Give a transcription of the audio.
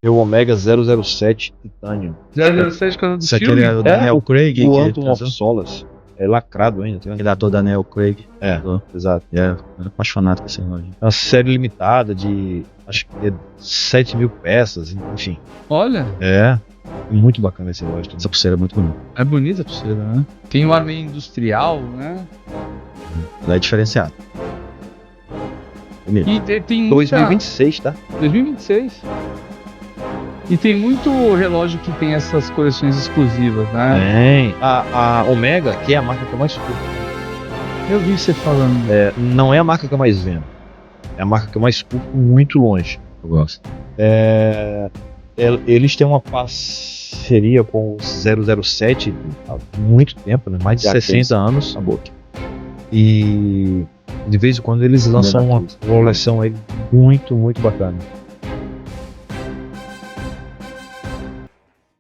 E o Omega 007 Titanium. 007 por causa do Isso aqui filme? é o Daniel Craig. O que Quantum of usou. Solace. É lacrado ainda, tá vendo? Aquele ator Daniel Craig. É, Usou. exato. É apaixonado por esse relógio. É uma série limitada de, acho que é 7 mil peças, enfim. Olha, É, muito bacana esse relógio. Essa pulseira é muito bonita. é bonita a pulseira, né? Tem o ar meio industrial, né? Ela é diferenciada. Bonito. E tem muita... 2026, tá? 2026. E tem muito relógio que tem essas coleções exclusivas, né? Tem. A Omega, que é a marca que eu mais curto. Eu vi você falando. Não é a marca que eu mais vendo. É a marca que eu mais curto muito longe. Eu gosto. Eles têm uma parceria com o 007 há muito tempo, né? Mais de Já 60 anos. Acabou. E de vez em quando eles lançam uma coleção aí muito, muito bacana.